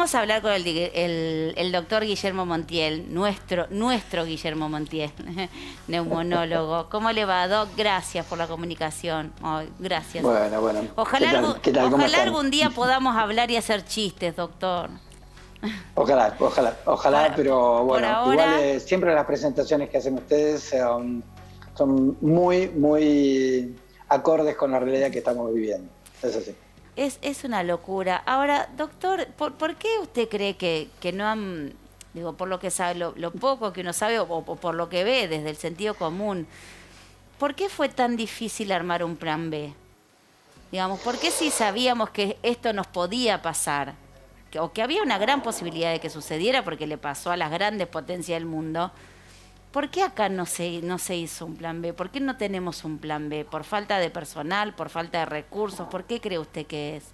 vamos a hablar con el doctor Guillermo Montiel, nuestro Guillermo Montiel, neumonólogo. ¿Cómo le va, Doc? Gracias por la comunicación. Ay, gracias. Bueno. Ojalá, ¿Qué tal? ¿Cómo ojalá están? algún día podamos hablar y hacer chistes, doctor. Ojalá, pero Por bueno, ahora, igual siempre las presentaciones que hacen ustedes son muy acordes con la realidad que estamos viviendo. Es así. es una locura. Ahora, doctor, ¿por qué usted cree que no han, digo, por lo que sabe, lo poco que uno sabe o por lo que ve desde el sentido común, ¿por qué fue tan difícil armar un plan B? Digamos, ¿por qué si sabíamos que esto nos podía pasar? O que había una gran posibilidad de que sucediera porque le pasó a las grandes potencias del mundo. ¿Por qué acá no se hizo un plan B? ¿Por qué no tenemos un plan B? ¿Por falta de personal? ¿Por falta de recursos? ¿Por qué cree usted que es?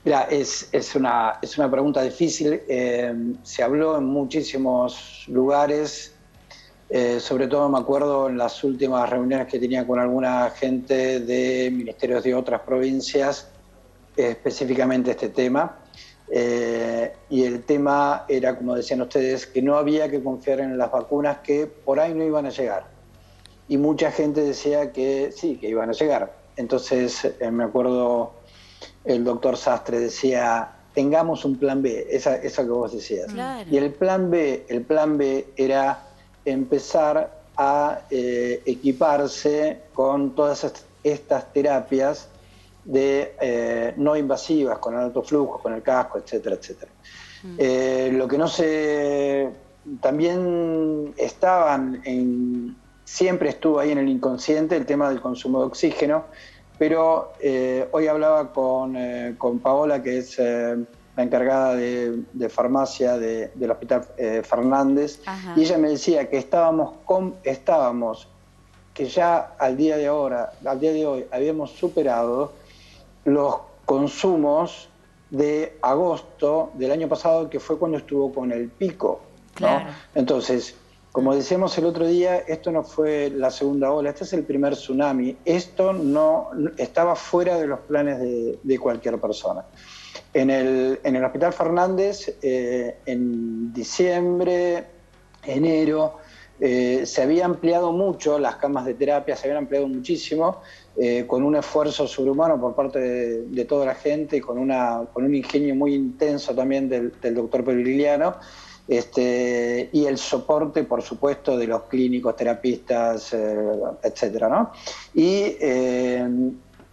Mira, es una pregunta difícil. Se habló en muchísimos lugares. Sobre todo me acuerdo en las últimas reuniones que tenía con alguna gente de ministerios de otras provincias, específicamente este tema. Y el tema era, como decían ustedes, que no había que confiar en las vacunas que por ahí no iban a llegar. Y mucha gente decía que sí, que iban a llegar. Entonces me acuerdo el doctor Sastre decía, tengamos un plan B, esa que vos decías. Claro. Y el plan B era empezar a equiparse con todas estas terapias no invasivas, con alto flujo, con el casco, etcétera, etcétera. Lo que no se... También siempre estuvo ahí en el inconsciente el tema del consumo de oxígeno, pero hoy hablaba con Paola, que es la encargada de farmacia del Hospital Fernández. Ajá. Y ella me decía que que ya al día de hoy, habíamos superado los consumos de agosto del año pasado, que fue cuando estuvo con el pico, ¿no? Claro. Entonces, como decíamos el otro día, esto no fue la segunda ola, este es el primer tsunami. Esto no estaba fuera de los planes de cualquier persona. En el Hospital Fernández, en diciembre, enero, se había ampliado mucho las camas de terapia, se habían ampliado muchísimo, con un esfuerzo sobrehumano por parte de toda la gente y con un ingenio muy intenso también del doctor Perigliano, y el soporte, por supuesto, de los clínicos, terapistas, etcétera, ¿no? Y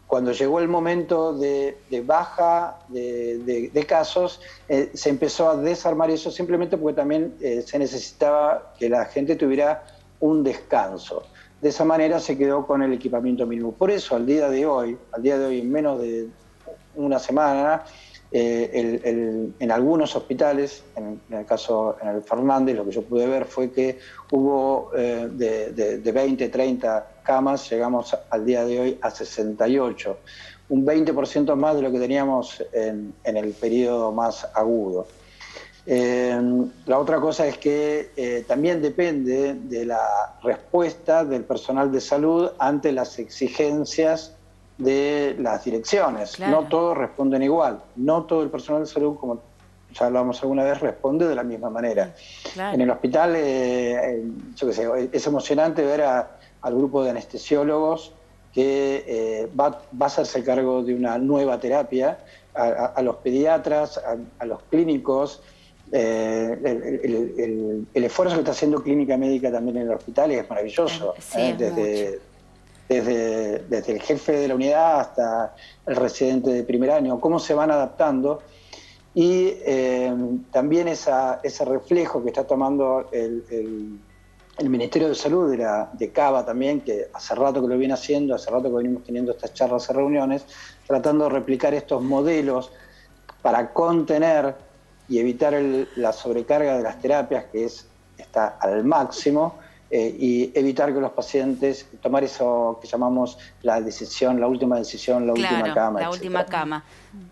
cuando llegó el momento de baja de casos, se empezó a desarmar eso simplemente porque también se necesitaba que la gente tuviera un descanso. De esa manera se quedó con el equipamiento mínimo. Por eso, al día de hoy, en menos de una semana, en algunos hospitales, en el caso en el Fernández, lo que yo pude ver fue que hubo de 20, 30 camas, llegamos al día de hoy a 68, un 20% más de lo que teníamos en el periodo más agudo. La otra cosa es que también depende de la respuesta del personal de salud ante las exigencias de las direcciones. Claro. No todos responden igual, no todo el personal de salud, como ya hablamos alguna vez, responde de la misma manera. Claro. En el hospital, yo qué sé, es emocionante ver al grupo de anestesiólogos que va a hacerse cargo de una nueva terapia, a los pediatras, a los clínicos. El esfuerzo que está haciendo Clínica Médica también en el hospital es maravilloso. Sí, desde el jefe de la unidad hasta el residente de primer año, cómo se van adaptando, y también ese reflejo que está tomando el Ministerio de Salud de Cava también, que hace rato que lo viene haciendo, hace rato que venimos teniendo estas charlas y reuniones, tratando de replicar estos modelos para contener y evitar la sobrecarga de las terapias, que está al máximo, y evitar que los pacientes, tomar eso que llamamos la última decisión, la última cama. La última cama.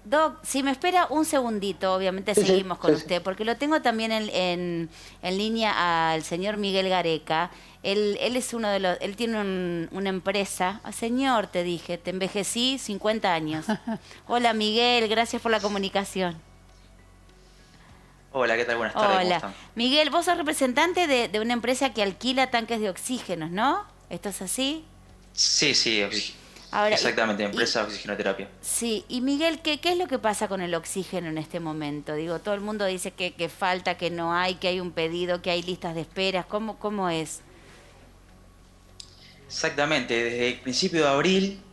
Doc, si me espera un segundito, obviamente sí, seguimos con usted, porque lo tengo también en línea al señor Miguel Gareca. Él es uno de los, él tiene una empresa. Señor, te dije, te envejecí 50 años. Hola Miguel, gracias por la comunicación. Hola, ¿qué tal? Buenas tardes, ¿cómo Hola. están? Miguel, vos sos representante de una empresa que alquila tanques de oxígenos, ¿no? ¿Esto es así? Sí, sí, Ahora, exactamente, y- empresa de oxigenoterapia. sí, y Miguel, ¿qué es lo que pasa con el oxígeno en este momento? Digo, todo el mundo dice que falta, que no hay, que hay un pedido, que hay listas de esperas. ¿Cómo es? Exactamente, desde el principio de abril,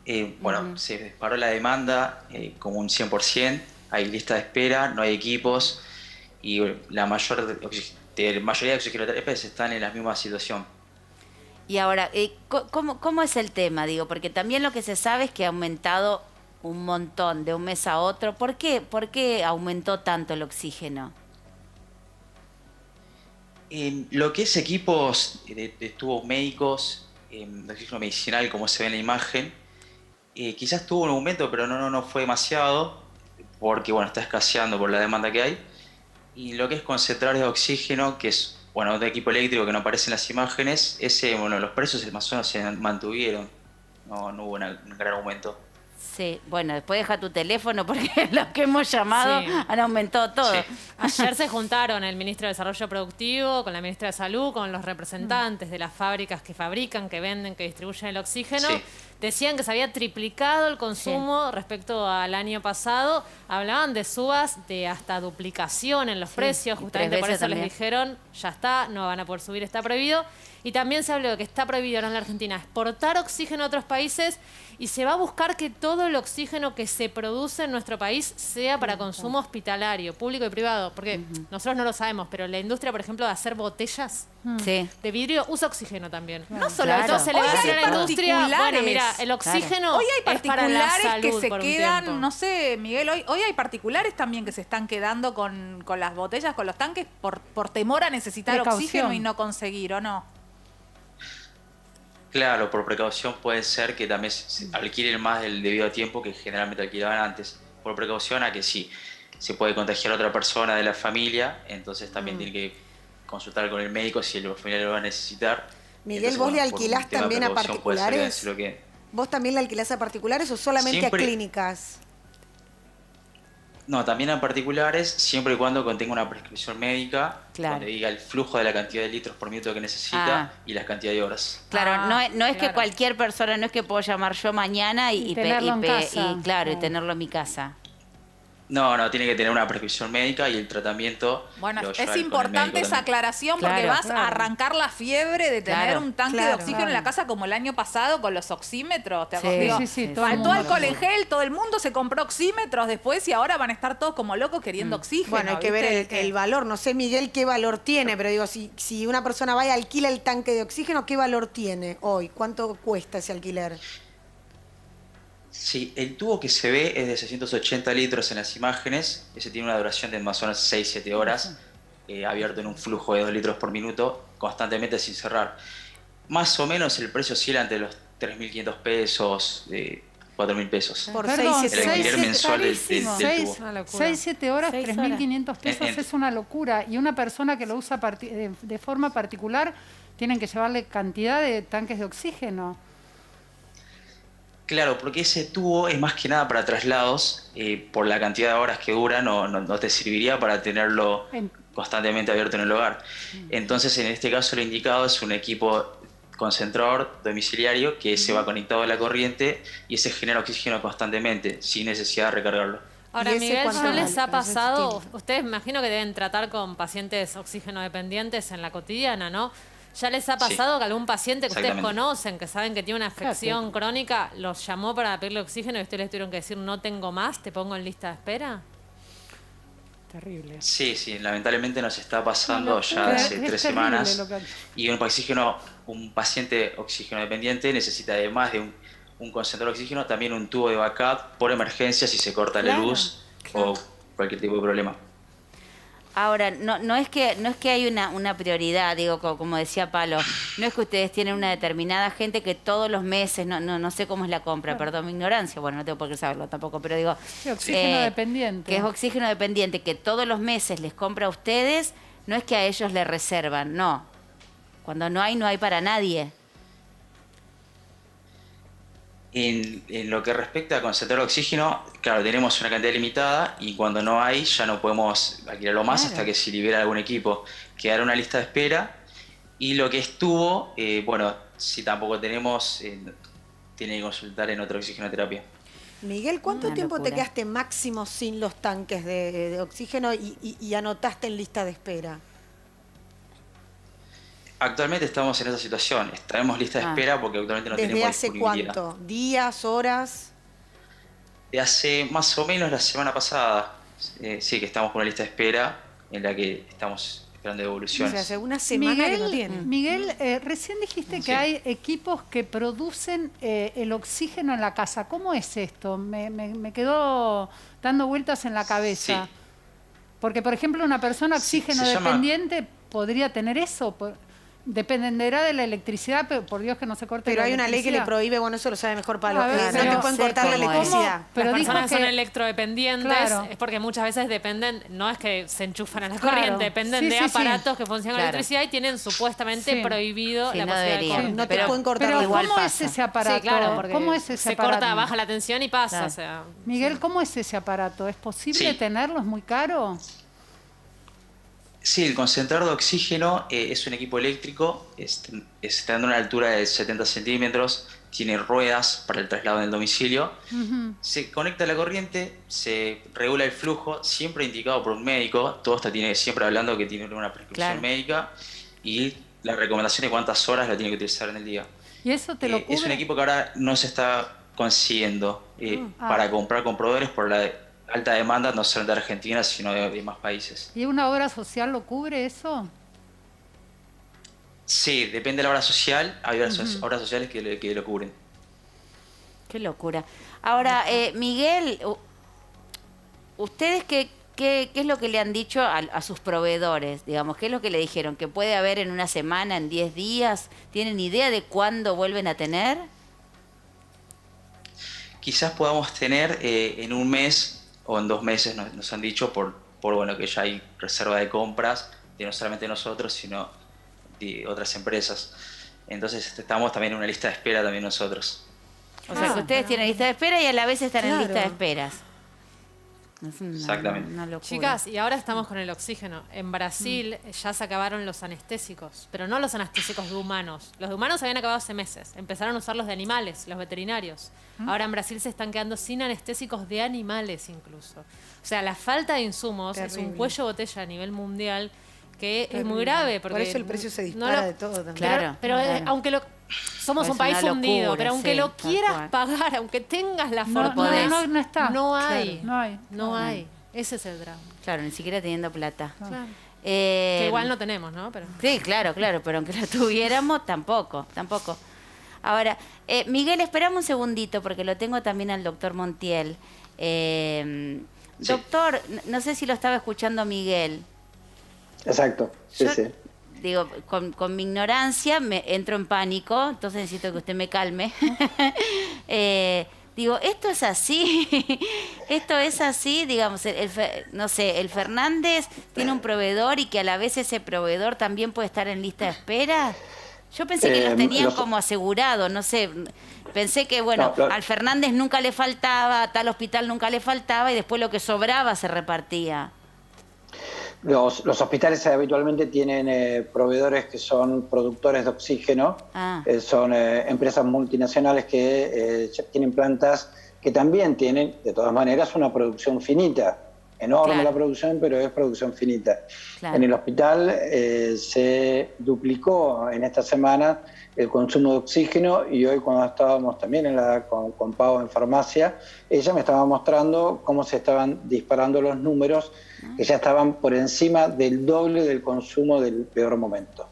bueno, Ujú. se disparó la demanda como un 100%, hay lista de espera, no hay equipos y la mayoría de oxigenoterapias están en la misma situación. Y ahora, ¿cómo es el tema? Digo, porque también lo que se sabe es que ha aumentado un montón de un mes a otro. ¿Por qué aumentó tanto el oxígeno? En lo que es equipos de tubos médicos, de oxígeno medicinal, como se ve en la imagen, quizás tuvo un aumento, pero no fue demasiado, porque bueno, está escaseando por la demanda que hay. Y lo que es concentradores de oxígeno, que es, bueno, de equipo eléctrico que no aparece en las imágenes, bueno, los precios más o menos se mantuvieron. No hubo un gran aumento. Sí, bueno, después deja tu teléfono porque los que hemos llamado Sí. han aumentado Sí, todo. Ayer se juntaron el ministro de Desarrollo Productivo con la ministra de Salud, con los representantes de las fábricas que fabrican, que venden, que distribuyen el oxígeno. sí, Decían que se había triplicado el consumo respecto al año pasado. Hablaban de subas de hasta duplicación en los precios. y Justamente 3 por veces eso les también. dijeron, ya está, no van a poder subir, está prohibido. Y también se habló de que está prohibido ahora en la Argentina exportar oxígeno a otros países y se va a buscar que todo el oxígeno que se produce en nuestro país sea para consumo hospitalario, público y privado. Porque nosotros no lo sabemos, pero la industria, por ejemplo, de hacer botellas Sí. de vidrio usa oxígeno también. No solo Claro. Entonces le va a Hoy decir hay a la industria, bueno, particulares. mira, el oxígeno Hoy hay es para la particulares salud que se por un quedan, tiempo. no sé, Miguel, hoy hay particulares también que se están quedando con las botellas, con los tanques, por temor a necesitar Precaución. oxígeno y no conseguir, ¿o no? claro, por precaución puede ser que también se alquilen más del debido tiempo que generalmente alquilaban antes. Por precaución a que sí, se puede contagiar a otra persona de la familia, entonces también tiene que consultar con el médico si el familiar lo va a necesitar. Miguel, Entonces, ¿vos le bueno, por un alquilás tema de también a precaución puede ser que particulares? así lo que... ¿Vos también le alquilás a particulares o solamente Siempre- a clínicas? No, también a particulares, siempre y cuando contenga una prescripción médica, Claro. donde diga el flujo de la cantidad de litros por minuto que necesita Ah. y la cantidad de horas. Claro, Ah, no es que claro. cualquier persona, no es que puedo llamar yo mañana Y tenerlo en casa. y claro, y Ah. tenerlo en mi casa. No, tiene que tener una prescripción médica y el tratamiento. Bueno, lo lleva es con el importante médico esa también. aclaración porque Claro, vas claro. a arrancar la fiebre de tener Claro, un tanque de claro, oxígeno en la claro. casa como el año pasado con los oxímetros. ¿Te Sí, acordás? Digo, Sí, sí, todo el faltó mundo alcohol lo en gel, todo el mundo se compró oxímetros después y ahora van a estar todos como locos queriendo oxígeno. Bueno, hay que ver ¿viste? el valor. No sé, Miguel, qué valor tiene, pero digo, si una persona va y alquila el tanque de oxígeno, ¿qué valor tiene hoy? ¿Cuánto cuesta ese alquiler? Sí, el tubo que se ve es de 680 litros en las imágenes. Ese tiene una duración de más o menos 6-7 horas, abierto en un flujo de 2 litros por minuto, constantemente sin cerrar. Más o menos el precio oscila entre los 3.500 pesos, 4.000 pesos. Por Perdón, 6, El alquiler 7 mensual del Seis, tubo. 7 horas, 6 3.500 pesos En- es una locura. Y una persona que lo usa de forma particular, tienen que llevarle cantidad de tanques de oxígeno. Claro, porque ese tubo es más que nada para traslados, por la cantidad de horas que dura, no te serviría para tenerlo En- constantemente abierto en el hogar. Entonces, en este caso, lo indicado es un equipo concentrador domiciliario que se va conectado a la corriente y ese genera oxígeno constantemente, sin necesidad de recargarlo. Ahora, ¿Y ese Miguel, cuánto ¿ya vale? les ha Pero ese pasado? tiene. Ustedes me imagino que deben tratar con pacientes oxígeno dependientes en la cotidiana, ¿no? ¿Ya les ha pasado que algún paciente que ustedes Exactamente. conocen, que saben que tiene una afección crónica, los llamó para pedirle oxígeno y ustedes les tuvieron que decir no tengo más, te pongo en lista de espera? Terrible. Sí, lamentablemente nos está pasando Una ya locura, hace es 3 terrible semanas lo que- y un paciente oxígeno dependiente necesita además de un concentrador de oxígeno, también un tubo de backup por emergencia si se corta la Claro, luz o cualquier tipo de problema. Ahora, no es que hay una prioridad, digo, como decía Palo, no es que ustedes tienen una determinada gente que todos los meses, no sé cómo es la compra, perdón mi ignorancia, bueno, no tengo por qué saberlo tampoco, pero digo... Sí, oxígeno dependiente. Que es oxígeno dependiente, que todos los meses les compra a ustedes, no es que a ellos les reservan, no. Cuando no hay para nadie. En lo que respecta a concentrar oxígeno, claro, tenemos una cantidad limitada y cuando no hay ya no podemos alquilarlo más hasta que se libera algún equipo. Quedará una lista de espera y lo que estuvo, bueno, si tampoco tenemos, tiene que consultar en otra oxigenoterapia. Miguel, ¿cuánto Una tiempo te locura. quedaste máximo sin los tanques de oxígeno y anotaste en lista de espera? Actualmente estamos en esa situación, estaremos lista de espera porque actualmente no ¿Desde tenemos hace disponibilidad. cuánto? ¿Días, horas? De hace más o menos la semana pasada, sí que estamos con una lista de espera en la que estamos esperando O devoluciones. sea, hace una semana que no tiene. Miguel, recién dijiste que Sí. hay equipos que producen el oxígeno en la casa. ¿Cómo es esto? Me quedó dando vueltas en la cabeza. Sí. Porque, por ejemplo, una persona Sí, oxígeno se llama- dependiente podría tener eso. Dependerá de la electricidad, pero por Dios que no se corte Pero la hay una ley que le electricidad. prohíbe, bueno, eso lo sabe mejor Pablo. A ver, No pero te pueden sé cortar la cómo es. electricidad. Pero Las dijo personas que son que- electrodependientes Claro. es porque muchas veces dependen, no es que se enchufan a la Claro. corriente, dependen Sí, de sí, sí. aparatos que funcionan con Claro. electricidad y tienen supuestamente Sí. prohibido Sí, la no posibilidad de deberían. corte. No te Pero- pueden cortar Pero la igual ¿cómo es pasa. ese aparato? Sí, claro, porque ¿Cómo es ese se aparato? corta, baja la tensión y pasa. Claro. O sea, Miguel, ¿cómo es ese aparato? ¿Es posible Sí. tenerlo? ¿Es muy caro? Sí, el concentrador de oxígeno es un equipo eléctrico, está a una altura de 70 centímetros, tiene ruedas para el traslado en el domicilio, se conecta a la corriente, se regula el flujo, siempre indicado por un médico, todo esto tiene siempre hablando que tiene una prescripción Claro. médica y la recomendación de cuántas horas la tiene que utilizar en el día. ¿Y eso te lo Es un cubre? equipo que ahora no se está consiguiendo Ah. para comprar con proveedores por la alta demanda, no solo de Argentina, sino de más países. ¿Y una obra social lo cubre eso? Sí, depende de la obra social. Hay obras sociales que lo cubren. Qué locura. Ahora, Miguel, ¿ustedes qué es lo que le han dicho a sus proveedores? Digamos, ¿qué es lo que le dijeron? ¿Que puede haber en una semana, en 10 días? ¿Tienen idea de cuándo vuelven a tener? Quizás podamos tener en un mes o en 2 meses, nos han dicho, por bueno, que ya hay reserva de compras de no solamente nosotros, sino de otras empresas. Entonces estamos también en una lista de espera también nosotros. O sea, que ustedes tienen lista de espera y a la vez están en Claro. lista de esperas. Es una, Exactamente. una locura. chicas, y ahora estamos con el oxígeno. En Brasil ya se acabaron los anestésicos, pero no los anestésicos de humanos. Los de humanos habían acabado hace meses. Empezaron a usar los de animales, los veterinarios. Ahora en Brasil se están quedando sin anestésicos de animales incluso. O sea, la falta de insumos es un Terrible. cuello de botella a nivel mundial que es Terrible. muy grave. Porque Por eso el precio se no dispara lo- de todo también. Claro. Pero claro. aunque somos Es un país una hundido, locura, pero aunque sí, lo tal quieras cual. pagar, aunque tengas la No, fortuna, no está. no hay. Claro, no hay. No Claro. hay. Ese es el drama. Claro, ni siquiera teniendo plata. Claro. Eh, Que igual no tenemos, ¿no? Pero Sí, claro, pero aunque la tuviéramos, tampoco. Ahora, Miguel, esperamos un segundito porque lo tengo también al doctor Montiel. Sí. Doctor, no sé si lo estaba escuchando Miguel. Exacto, sí, Yo, sí. digo, con mi ignorancia me entro en pánico, entonces necesito que usted me calme. Digo, esto es así, esto es así, digamos, no sé, el Fernández tiene un proveedor y que a la vez ese proveedor también puede estar en lista de espera. Yo pensé que los tenían como asegurados, no sé, pensé que, bueno, No, al Fernández nunca le faltaba, a tal hospital nunca le faltaba y después lo que sobraba se repartía. Los hospitales habitualmente tienen proveedores que son productores de oxígeno, Ah. son empresas multinacionales que tienen plantas que también tienen, de todas maneras, una producción finita. Enorme Claro. la producción, pero es producción finita. Claro. En el hospital se duplicó en esta semana el consumo de oxígeno y hoy cuando estábamos también con Pau en farmacia, ella me estaba mostrando cómo se estaban disparando los números, que ya estaban por encima del doble del consumo del peor momento.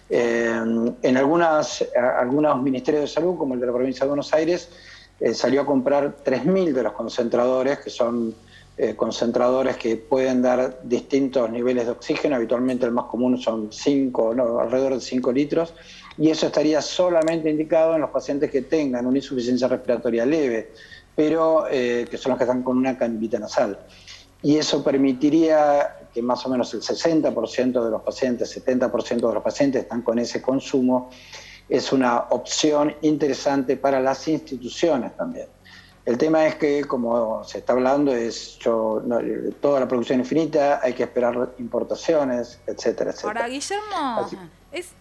En algunos ministerios de salud, como el de la provincia de Buenos Aires, salió a comprar 3.000 de los concentradores, que son concentradores que pueden dar distintos niveles de oxígeno. Habitualmente el más común son alrededor de 5 litros, y eso estaría solamente indicado en los pacientes que tengan una insuficiencia respiratoria leve, pero que son los que están con una cambita nasal. Y eso permitiría que más o menos el 60% de los pacientes, 70% de los pacientes están con ese consumo, es una opción interesante para las instituciones también. El tema es que, como se está hablando, toda la producción infinita, hay que esperar importaciones, etcétera, etcétera. Ahora, Guillermo,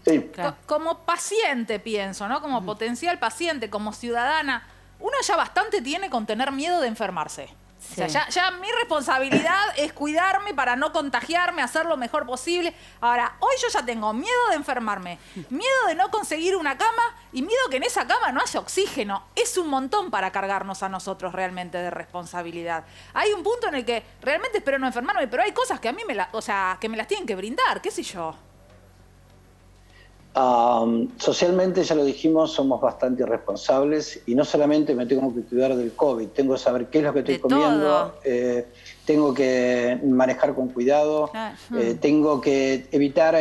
Sí. como paciente, pienso, ¿no? Como potencial paciente, como ciudadana, uno ya bastante tiene con tener miedo de enfermarse. Sí. O sea, ya mi responsabilidad es cuidarme para no contagiarme, hacer lo mejor posible. Ahora, hoy yo ya tengo miedo de enfermarme, miedo de no conseguir una cama y miedo que en esa cama no haya oxígeno. Es un montón para cargarnos a nosotros realmente de responsabilidad. Hay un punto en el que realmente espero no enfermarme, pero hay cosas que a mí que me las tienen que brindar, qué sé yo. Socialmente, ya lo dijimos, somos bastante irresponsables y no solamente me tengo que cuidar del COVID, tengo que saber qué es lo que estoy comiendo, tengo que manejar con cuidado, tengo que evitar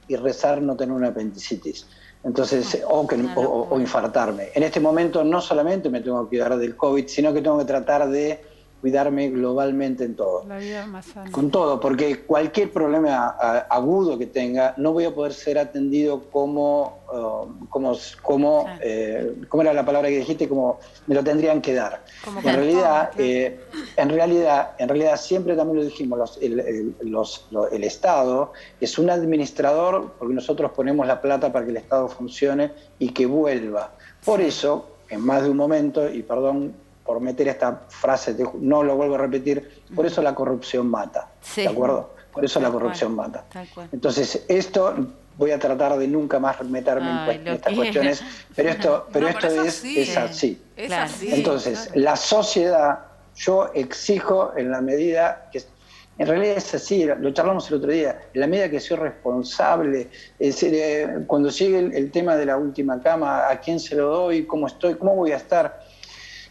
y rezar no tener una apendicitis. Entonces, o infartarme. En este momento no solamente me tengo que cuidar del COVID, sino que tengo que tratar de cuidarme globalmente en todo. La vida más sana. Con todo, porque cualquier problema agudo que tenga, no voy a poder ser atendido como era la palabra que dijiste, como me lo tendrían que dar. En realidad, siempre también lo dijimos, el Estado es un administrador, porque nosotros ponemos la plata para que el Estado funcione y que vuelva. Por eso, en más de un momento, y perdón por meter esta frase, no lo vuelvo a repetir, por eso la corrupción mata, ¿de acuerdo? Por eso la corrupción mata. Entonces, esto voy a tratar de nunca más meterme en estas cuestiones, pero esto es así. Es así. Entonces, la sociedad, yo exijo en la medida que... En realidad es así, lo charlamos el otro día, en la medida que soy responsable, cuando llegue el tema de la última cama, ¿a quién se lo doy? ¿Cómo estoy? ¿Cómo voy a estar?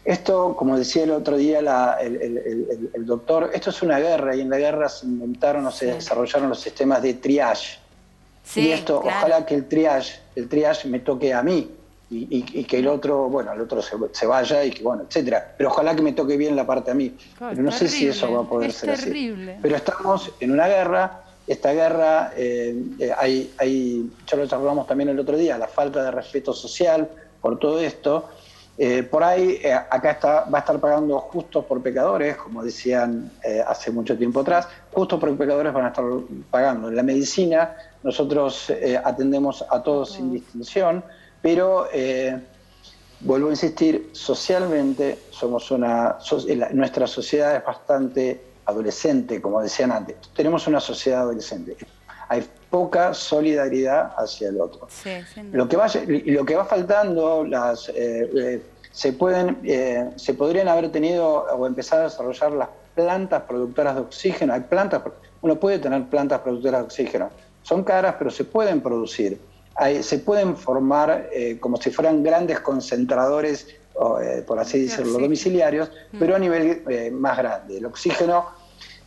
Esto, como decía el otro día el doctor, esto es una guerra y en la guerra se inventaron o se desarrollaron los sistemas de triage. Y esto, ojalá que el triage me toque a mí y que el otro se vaya y que, bueno, etcétera. Pero ojalá que me toque bien la parte a mí. Pero no sé si eso va a poder ser así. Pero estamos en una guerra. Esta guerra, ya lo charlamos también el otro día, la falta de respeto social por todo esto. Por ahí, acá va a estar pagando justos por pecadores, como decían hace mucho tiempo atrás, justos por pecadores van a estar pagando. En la medicina nosotros atendemos a todos sin distinción, pero vuelvo a insistir, socialmente nuestra sociedad es bastante adolescente, como decían antes. Tenemos una sociedad adolescente. Hay poca solidaridad hacia el otro. Lo que va faltando, se podrían haber tenido o empezar a desarrollar las plantas productoras de oxígeno. Uno puede tener plantas productoras de oxígeno. Son caras, pero se pueden producir. Se pueden formar como si fueran grandes concentradores, por así decirlo, domiciliarios, pero a nivel más grande. El oxígeno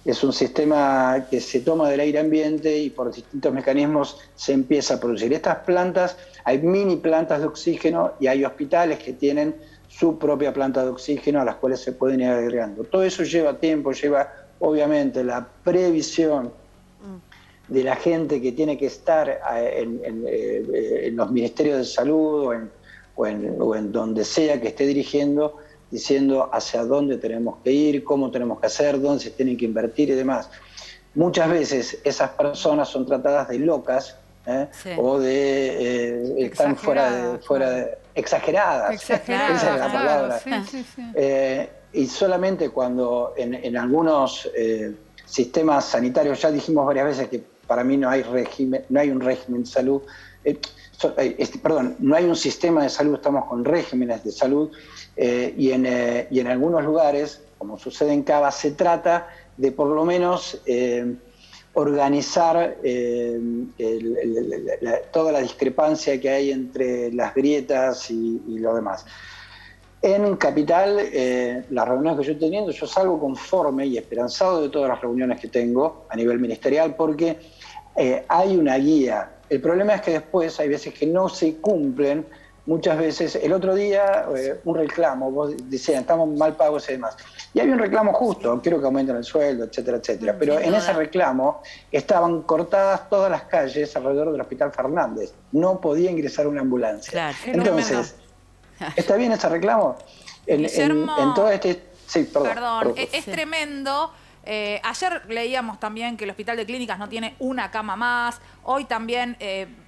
es un sistema que se toma del aire ambiente y por distintos mecanismos se empieza a producir. Estas plantas, hay mini plantas de oxígeno y hay hospitales que tienen su propia planta de oxígeno a las cuales se pueden ir agregando. Todo eso lleva tiempo, lleva obviamente la previsión de la gente que tiene que estar en los ministerios de salud o en donde sea que esté dirigiendo, diciendo hacia dónde tenemos que ir, cómo tenemos que hacer, dónde se tienen que invertir y demás. Muchas veces esas personas son tratadas de locas o de están fuera de exageradas. Esa es la palabra. Y solamente cuando en algunos sistemas sanitarios, ya dijimos varias veces que para mí no hay un régimen de salud, no hay un sistema de salud, estamos con regímenes de salud. Y en algunos lugares, como sucede en Cava, se trata de por lo menos organizar toda la discrepancia que hay entre las grietas y lo demás. En Capital, las reuniones que yo estoy teniendo, yo salgo conforme y esperanzado de todas las reuniones que tengo a nivel ministerial porque hay una guía. El problema es que después hay veces que no se cumplen muchas veces, el otro día un reclamo, vos decían, estamos mal pagos y demás. Y había un reclamo justo, quiero que aumenten el sueldo, etcétera, etcétera. Pero en ese reclamo estaban cortadas todas las calles alrededor del Hospital Fernández. No podía ingresar una ambulancia. Claro. Entonces, ¿está bien ese reclamo? En todo este... Sí, perdón, es tremendo. Ayer leíamos también que el Hospital de Clínicas no tiene una cama más. Hoy también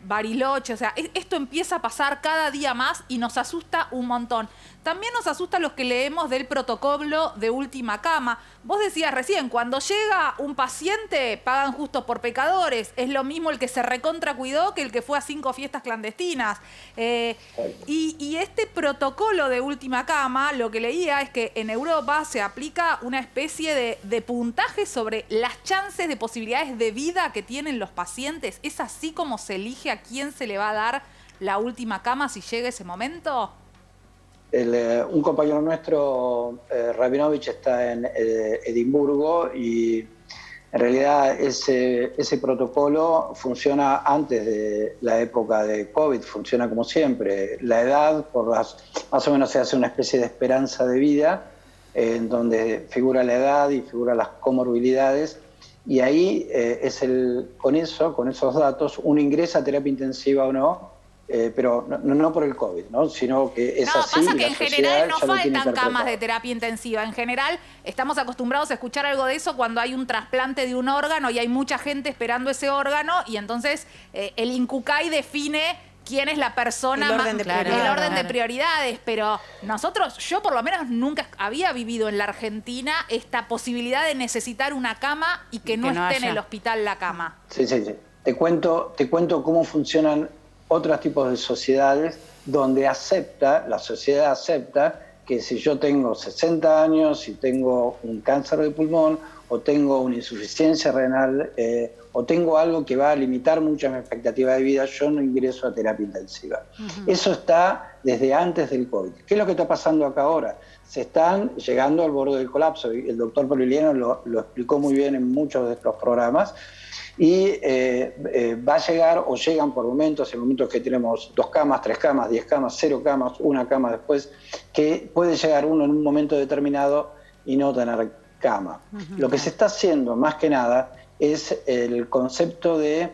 Bariloche. O sea, esto empieza a pasar cada día más y nos asusta un montón. También nos asusta los que leemos del protocolo de última cama. Vos decías recién, cuando llega un paciente, pagan justos por pecadores. Es lo mismo el que se recontra cuidó que el que fue a 5 fiestas clandestinas. Y este protocolo de última cama, lo que leía es que en Europa se aplica una especie de puntaje sobre las chances de posibilidades de vida que tienen los pacientes. ¿Es así como se elige a quién se le va a dar la última cama si llega ese momento? Un compañero nuestro, Rabinovich, está en Edimburgo y en realidad ese protocolo funciona antes de la época de COVID, funciona como siempre. La edad, más o menos se hace una especie de esperanza de vida, en donde figura la edad y figuran las comorbilidades, y ahí con esos datos, uno ingresa a terapia intensiva o no, pero no por el COVID, ¿no? Sino que es así. No, pasa que en general no faltan camas de terapia intensiva. En general estamos acostumbrados a escuchar algo de eso cuando hay un trasplante de un órgano y hay mucha gente esperando ese órgano, y entonces el INCUCAI define quién es la persona, el orden de prioridades. Pero nosotros, yo por lo menos nunca había vivido en la Argentina esta posibilidad de necesitar una cama y que no esté en el hospital la cama. Sí. Te cuento cómo funcionan otros tipos de sociedades donde la sociedad acepta que si yo tengo 60 años, si tengo un cáncer de pulmón, o tengo una insuficiencia renal, o tengo algo que va a limitar mucho mi expectativa de vida, yo no ingreso a terapia intensiva. Eso está desde antes del COVID. ¿Qué es lo que está pasando acá ahora? Se están llegando al borde del colapso. El doctor Polilieno lo explicó muy bien en muchos de estos programas. Y va a llegar, o llegan por momentos, en momentos que tenemos 2 camas, 3 camas, 10 camas, 0 camas, 1 cama después, que puede llegar uno en un momento determinado y no tener cama. Lo que se está haciendo, más que nada, es el concepto de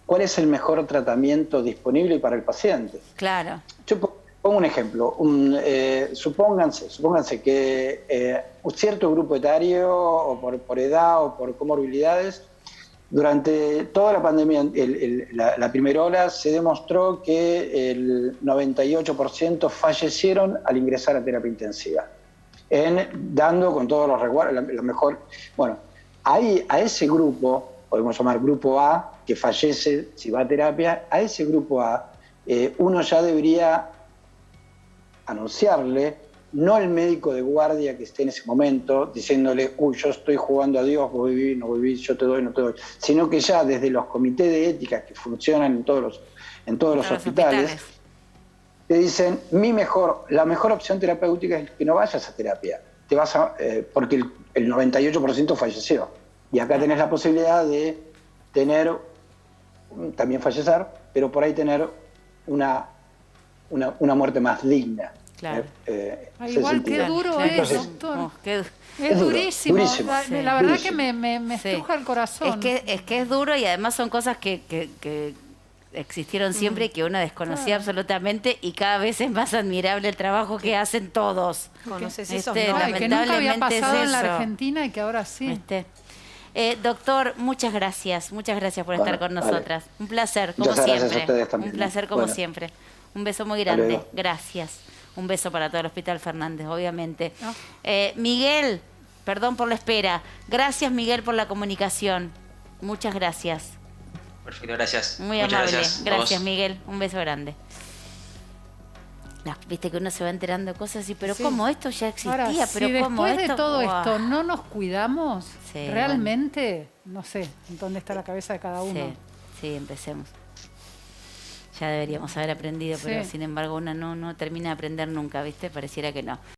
cuál es el mejor tratamiento disponible para el paciente. Claro. Yo pongo un ejemplo. Supónganse que un cierto grupo etario, o por edad o por comorbilidades, durante toda la pandemia, la primera ola, se demostró que el 98% fallecieron al ingresar a terapia intensiva, dando con todos los resguardos, la mejor... Bueno, ahí a ese grupo, podemos llamar grupo A, que fallece si va a terapia, a ese grupo A uno ya debería anunciarle, no el médico de guardia que esté en ese momento diciéndole, yo estoy jugando a Dios, vos vivís, no vivís, yo te doy, no te doy, sino que ya desde los comités de ética que funcionan en todos los hospitales, te dicen, la mejor opción terapéutica es que no vayas a terapia, porque el 98% falleció. Y acá tenés la posibilidad de también fallecer, pero por ahí tener una muerte más digna. Claro. Igual qué duro es, doctor. Es durísimo. La verdad que me estruja el corazón. Es que es duro, y además son cosas que existieron siempre y que uno desconocía absolutamente, y cada vez es más admirable el trabajo que hacen todos. Conoces eso, que nunca había pasado en la Argentina y que ahora sí. Doctor, muchas gracias por estar con nosotras. Un placer, como muchas siempre. Gracias a ustedes también. Un placer, como siempre. Un beso muy grande. Gracias. Un beso para todo el Hospital Fernández, obviamente. Miguel, perdón por la espera. Gracias, Miguel, por la comunicación. Muchas gracias. Perfecto, gracias. Muy amable. Gracias, Miguel. Un beso grande. Viste que uno se va enterando de cosas así, pero ¿cómo esto ya existía? Ahora, pero si ¿cómo después esto? de todo esto no nos cuidamos, Sí, realmente, no sé dónde está la cabeza de cada uno. Sí, empecemos. Ya deberíamos haber aprendido, pero sin embargo uno no termina de aprender nunca, ¿viste? Pareciera que no.